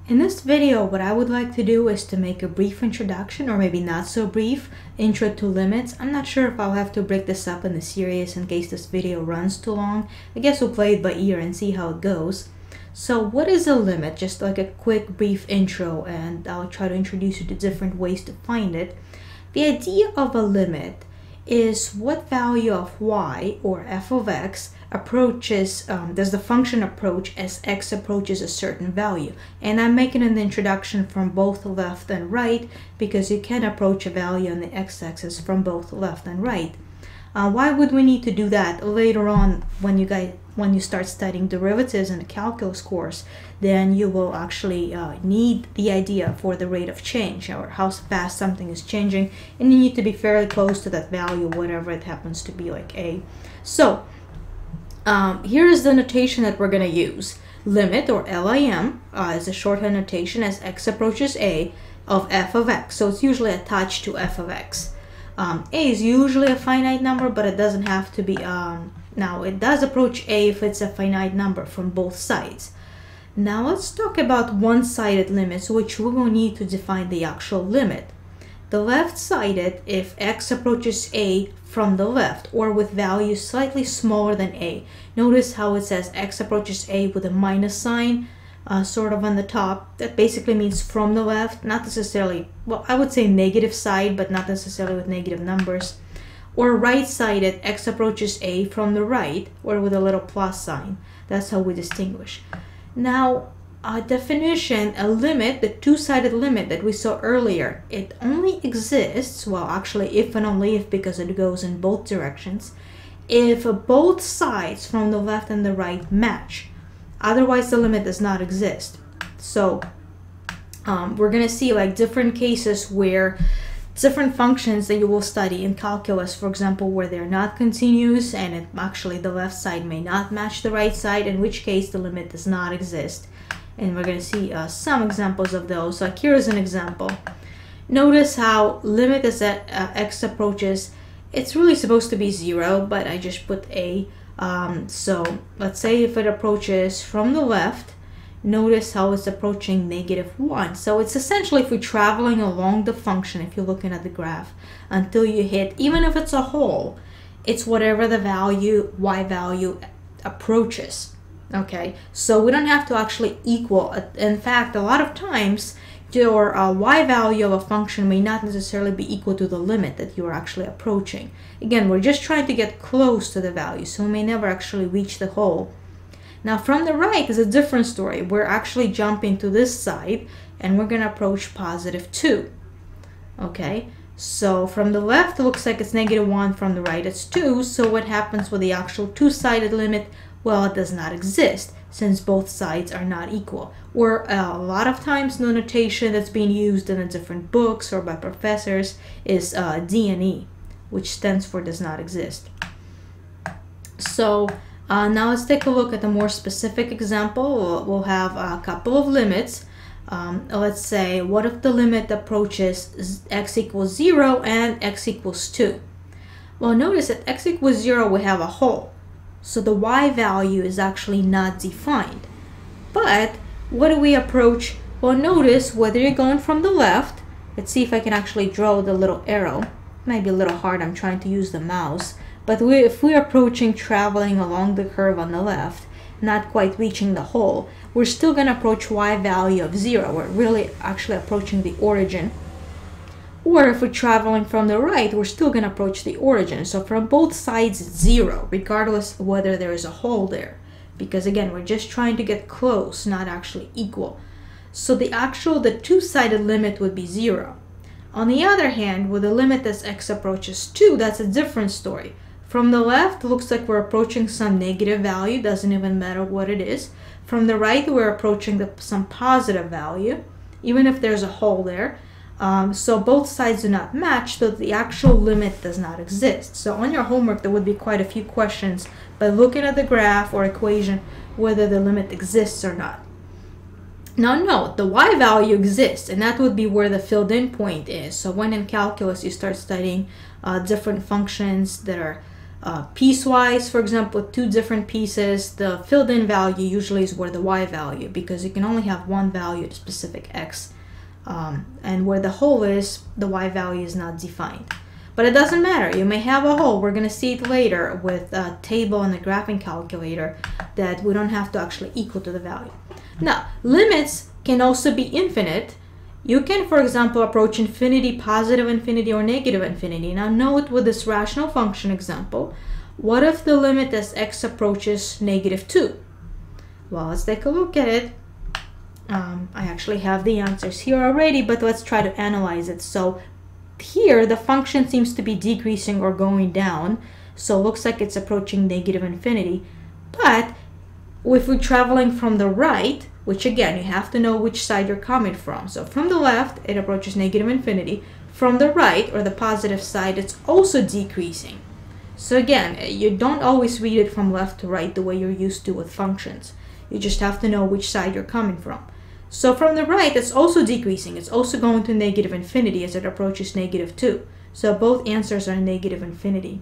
In this video, what I would like to do is to make a brief introduction, or maybe not so brief, intro to limits. I'm not sure if I'll have to break this up in the series in case this video runs too long. I guess we'll play it by ear and see how it goes. So what is a limit? Just like a quick brief intro, and I'll try to introduce you to different ways to find it. The idea of a limit is what value of y, or f of x, approaches, does the function approach as x approaches a certain value. And I'm making an introduction from both left and right because you can approach a value on the x-axis from both left and right. Why would we need to do that later on when you start studying derivatives in the calculus course? Then you will actually need the idea for the rate of change, or how fast something is changing, and you need to be fairly close to that value, whatever it happens to be, like a. So here is the notation that we're going to use. Limit, or LIM, is a shorthand notation as x approaches a of f of x. So it's usually attached to f of x. A is usually a finite number, but it doesn't have to be. Now, it does approach a if it's a finite number from both sides. Now, let's talk about one-sided limits, which we will need to define the actual limit. The left-sided, if x approaches a from the left, or with values slightly smaller than a. Notice how it says x approaches a with a minus sign, sort of on the top. That basically means from the left, not necessarily, well, I would say negative side, but not necessarily with negative numbers. Or right-sided, x approaches a from the right, or with a little plus sign. That's how we distinguish. Now, a definition, a limit, the two-sided limit that we saw earlier, it only exists, well, actually, if and only if, because it goes in both directions, if both sides from the left and the right match. Otherwise, the limit does not exist. So we're going to see like different cases where different functions that you will study in calculus, for example, where they're not continuous and actually the left side may not match the right side, in which case the limit does not exist. And we're going to see some examples of those. Like here's an example. Notice how limit as x approaches, it's really supposed to be 0, but I just put a. So let's say if it approaches from the left, notice how it's approaching -1. So it's essentially, if we're traveling along the function, if you're looking at the graph, until you hit, even if it's a hole, it's whatever the value, y value approaches. Okay, so we don't have to actually equal. In fact, a lot of times your y value of a function may not necessarily be equal to the limit that you're actually approaching. Again, we're just trying to get close to the value, so we may never actually reach the hole. Now, from the right is a different story. We're actually jumping to this side, and we're going to approach +2. Okay, so from the left, it looks like it's -1. From the right, it's 2. So what happens with the actual two-sided limit? Well, it does not exist, since both sides are not equal. Or a lot of times, the notation that's being used in the different books or by professors is D&E, which stands for does not exist. So now let's take a look at a more specific example. We'll have a couple of limits. Let's say, what if the limit approaches x equals 0 and x equals 2? Well, notice at x equals 0, we have a hole. So the y value is actually not defined. But what do we approach? Well, notice whether you're going from the left. Let's see if I can actually draw the little arrow. Might be a little hard, I'm trying to use the mouse. But if we're approaching, traveling along the curve on the left, not quite reaching the hole, we're still going to approach y value of 0. We're really actually approaching the origin. Or if we're traveling from the right, we're still going to approach the origin. So from both sides, it's 0, regardless of whether there is a hole there. Because again, we're just trying to get close, not actually equal. So the two-sided limit would be 0. On the other hand, with a limit as x approaches 2, that's a different story. From the left, it looks like we're approaching some negative value, doesn't even matter what it is. From the right, we're approaching some positive value, even if there's a hole there. So both sides do not match, so the actual limit does not exist. So on your homework, there would be quite a few questions by looking at the graph or equation whether the limit exists or not. Now note, the y value exists, and that would be where the filled in point is. So when in calculus you start studying different functions that are piecewise, for example, two different pieces, the filled in value usually is where the y value, because you can only have one value at a specific x. And where the whole is, the y value is not defined. But it doesn't matter. You may have a whole. We're going to see it later with a table and a graphing calculator that we don't have to actually equal to the value. Now, limits can also be infinite. You can, for example, approach infinity, positive infinity, or negative infinity. Now, note with this rational function example, what if the limit as x approaches -2? Well, let's take a look at it. I actually have the answers here already, but let's try to analyze it. So here, the function seems to be decreasing or going down. So it looks like it's approaching negative infinity. But if we're traveling from the right, which again, you have to know which side you're coming from. So from the left, it approaches negative infinity. From the right, or the positive side, it's also decreasing. So again, you don't always read it from left to right the way you're used to with functions. You just have to know which side you're coming from. So from the right, it's also decreasing. It's also going to negative infinity as it approaches -2. So both answers are negative infinity.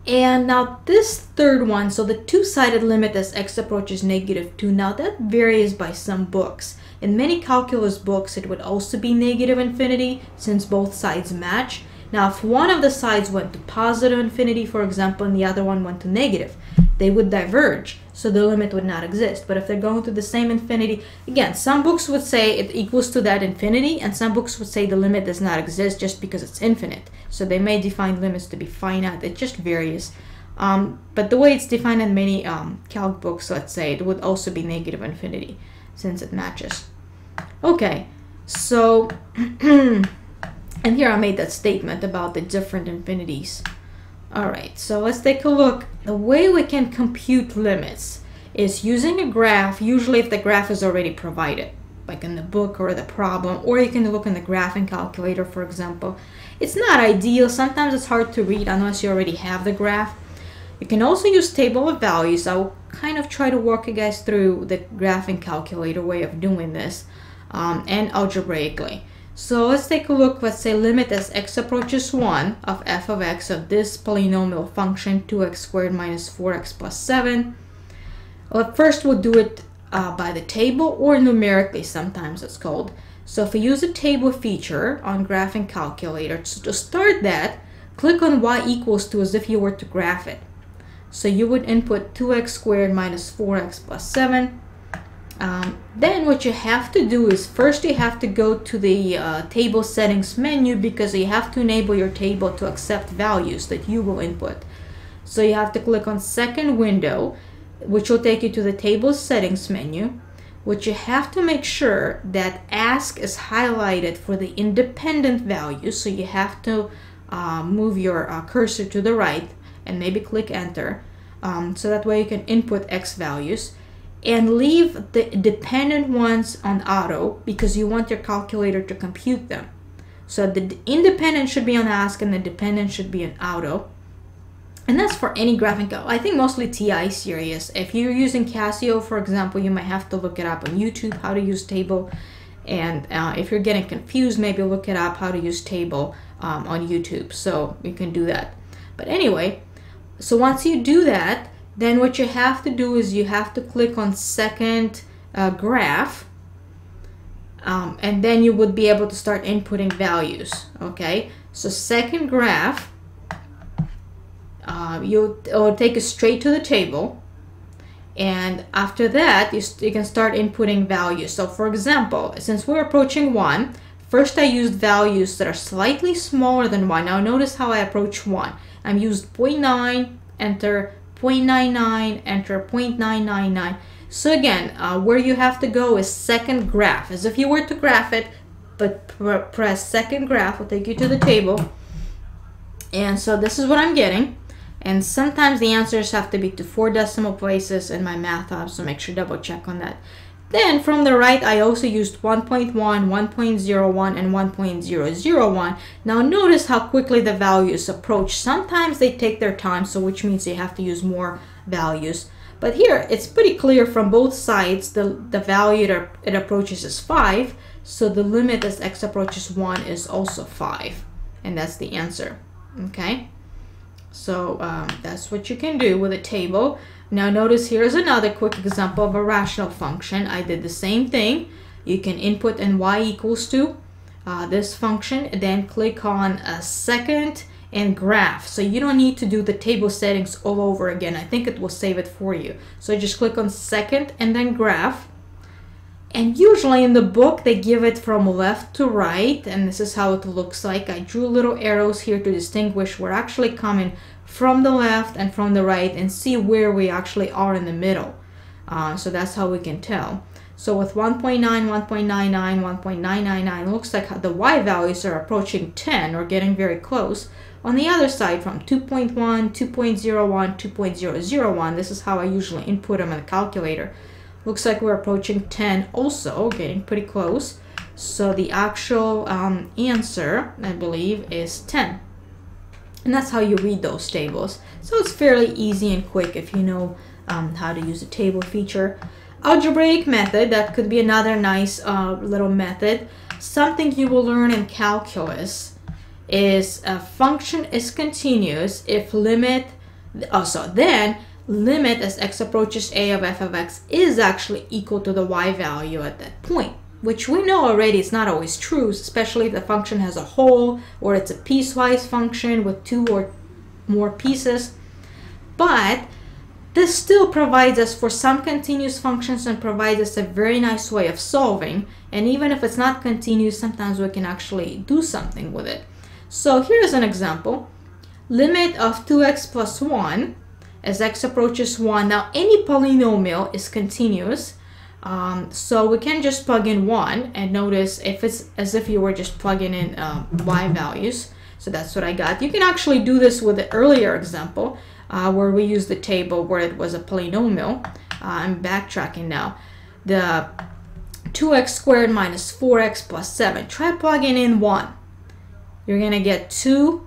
And now this third one, so the two-sided limit as x approaches -2, now that varies by some books. In many calculus books, it would also be negative infinity since both sides match. Now, if one of the sides went to positive infinity, for example, and the other one went to negative, they would diverge, so the limit would not exist. But if they're going to the same infinity, again, some books would say it equals to that infinity, and some books would say the limit does not exist just because it's infinite. So they may define limits to be finite. It just varies. But the way it's defined in many calc books, let's say, it would also be negative infinity since it matches. Okay, so, and here I made that statement about the different infinities. All right, so let's take a look. The way we can compute limits is using a graph, usually if the graph is already provided, like in the book or the problem, or you can look in the graphing calculator, for example. It's not ideal. Sometimes it's hard to read unless you already have the graph. You can also use table of values. I'll kind of try to walk you guys through the graphing calculator way of doing this, and algebraically. So let's take a look. Let's say limit as x approaches 1 of f of x of this polynomial function 2x squared minus 4x plus 7. Well, first we'll do it by the table, or numerically sometimes it's called. So if we use a table feature on graphing calculator, so to start that, click on y equals to as if you were to graph it. So you would input 2x squared minus 4x plus 7. Then what you have to do is first you have to go to the table settings menu, because you have to enable your table to accept values that you will input. So you have to click on second window, which will take you to the table settings menu, which you have to make sure that ask is highlighted for the independent values. So you have to move your cursor to the right and maybe click enter. So that way you can input x values. And leave the dependent ones on auto, because you want your calculator to compute them. So the independent should be on ask and the dependent should be on auto. And that's for any graphing calc. I think mostly TI series. If you're using Casio, for example, you might have to look it up on YouTube, how to use table. And if you're getting confused, maybe look it up, how to use table on YouTube. So you can do that. But anyway, so once you do that, then what you have to do is you have to click on second graph, and then you would be able to start inputting values. Okay, so second graph, it'll take you straight to the table, and after that you can start inputting values. So for example, since we're approaching 1, first I used values that are slightly smaller than 1. Now notice how I approach 1. I'm used 0.9, enter 0.99, enter 0.999. So again, where you have to go is second graph, as if you were to graph it, but press second graph will take you to the table. And so this is what I'm getting. And sometimes the answers have to be to 4 decimal places in my math app, so make sure double check on that. Then from the right, I also used 1.1, 1.01, and 1.001. Now notice how quickly the values approach. Sometimes they take their time, so which means you have to use more values. But here, it's pretty clear from both sides, the value that it approaches is 5. So the limit as x approaches 1 is also 5. And that's the answer. Okay? So that's what you can do with a table. Now notice here's another quick example of a rational function. I did the same thing. You can input in y equals to this function, then click on a second and graph. So you don't need to do the table settings all over again. I think it will save it for you. So just click on second and then graph. And usually in the book they give it from left to right, and this is how it looks like. I drew little arrows here to distinguish we're actually coming from the left and from the right, and see where we actually are in the middle. So that's how we can tell. So with 1.9, 1.99, 1.999, looks like the y values are approaching 10 or getting very close. On the other side, from 2.1, 2.01, 2.001, this is how I usually input them in the calculator. Looks like we're approaching 10 also, getting pretty close. So the actual answer, I believe, is 10. And that's how you read those tables. So it's fairly easy and quick if you know how to use the table feature. Algebraic method, that could be another nice little method. Something you will learn in calculus is a function is continuous if limit, then limit as x approaches a of f of x is actually equal to the y value at that point, which we know already is not always true, especially if the function has a whole or it's a piecewise function with two or more pieces. But this still provides us for some continuous functions and provides us a very nice way of solving. And even if it's not continuous, sometimes we can actually do something with it. So here's an example. Limit of 2x plus 1 as x approaches 1. Now any polynomial is continuous. So we can just plug in 1 and notice if it's as if you were just plugging in y values. So that's what I got. You can actually do this with the earlier example where we used the table where it was a polynomial. I'm backtracking now. The 2x squared minus 4x plus 7. Try plugging in 1. You're going to get 2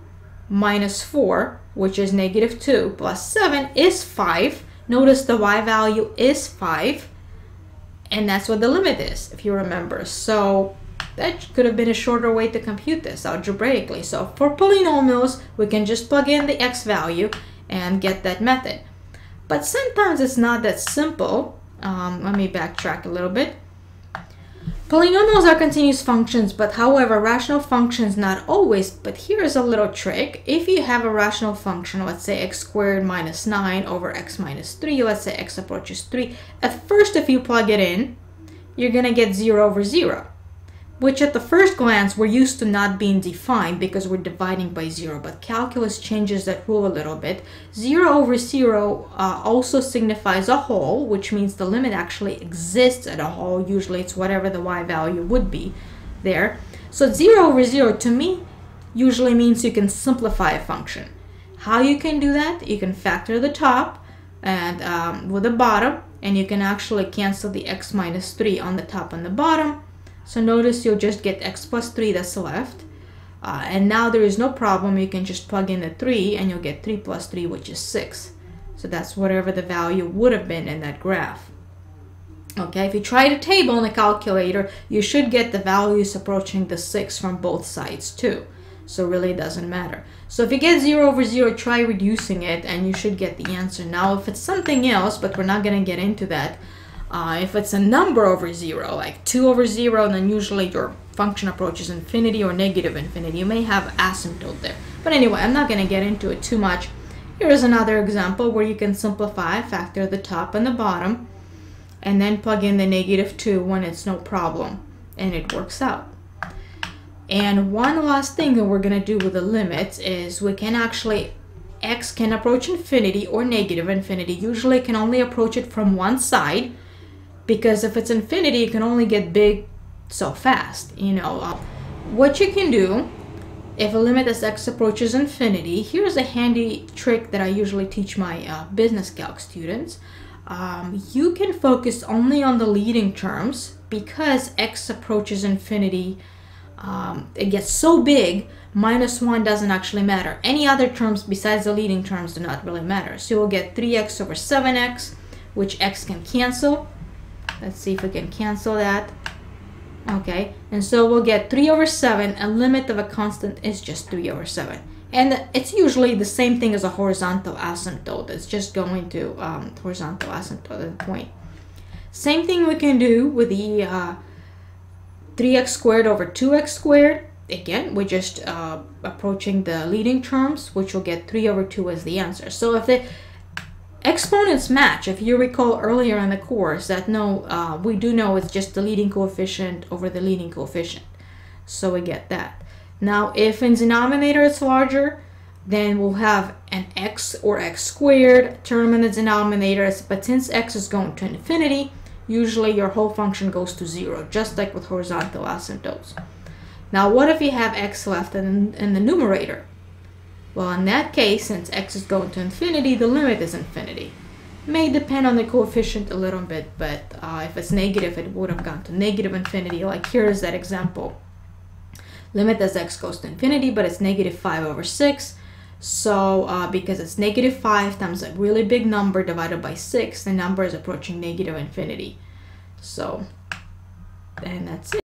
minus 4, which is negative 2, plus 7 is 5. Notice the y value is 5. And that's what the limit is, if you remember. So that could have been a shorter way to compute this algebraically. So for polynomials, we can just plug in the x value and get that method. But sometimes it's not that simple. Let me backtrack a little bit. Polynomials are continuous functions, but however, rational functions not always. But here's a little trick. If you have a rational function, let's say x squared minus 9 over x minus 3, let's say x approaches 3. At first, if you plug it in, you're going to get 0 over 0, which at the first glance, we're used to not being defined because we're dividing by 0. But calculus changes that rule a little bit. 0 over 0 also signifies a whole, which means the limit actually exists at a whole. Usually it's whatever the y value would be there. So 0 over 0 to me usually means you can simplify a function. How you can do that? You can factor the top and with the bottom, and you can actually cancel the x minus 3 on the top and the bottom. So notice you'll just get x plus 3 that's left. And now there is no problem. You can just plug in the 3 and you'll get 3 plus 3, which is 6. So that's whatever the value would have been in that graph. Okay, if you try the table in the calculator, you should get the values approaching the 6 from both sides too. So really it doesn't matter. So if you get 0 over 0, try reducing it and you should get the answer. Now if it's something else, but we're not going to get into that, if it's a number over 0, like 2 over 0, then usually your function approaches infinity or negative infinity. You may have asymptote there. But anyway, I'm not going to get into it too much. Here's another example where you can simplify, factor the top and the bottom, and then plug in the negative 2 when it's no problem. And it works out. And one last thing that we're going to do with the limits is we can actually, x can approach infinity or negative infinity. Usually it can only approach it from one side, because if it's infinity, it can only get big so fast. You know, what you can do if a limit as x approaches infinity, here's a handy trick that I usually teach my business calc students. You can focus only on the leading terms because x approaches infinity. It gets so big, minus 1 doesn't actually matter. Any other terms besides the leading terms do not really matter. So you'll get 3x over 7x, which x can cancel. Let's see if we can cancel that. Okay, and so we'll get 3 over 7, and limit of a constant is just 3 over 7. And it's usually the same thing as a horizontal asymptote. It's just going to horizontal asymptote at the point. Same thing we can do with the 3x squared over 2x squared. Again, we're just approaching the leading terms, which will get 3 over 2 as the answer. So if the exponents match, if you recall earlier in the course that we do know it's just the leading coefficient over the leading coefficient. So we get that. Now, if in denominator it's larger, then we'll have an x or x squared term in the denominator. But since x is going to infinity, usually your whole function goes to 0, just like with horizontal asymptotes. Now, what if you have x left in the numerator? Well, in that case, since x is going to infinity, the limit is infinity. May depend on the coefficient a little bit, but if it's negative, it would have gone to negative infinity. Like here is that example. Limit as x goes to infinity, but it's negative 5 over 6. So because it's negative 5 times a really big number divided by 6, the number is approaching negative infinity. So, and that's it.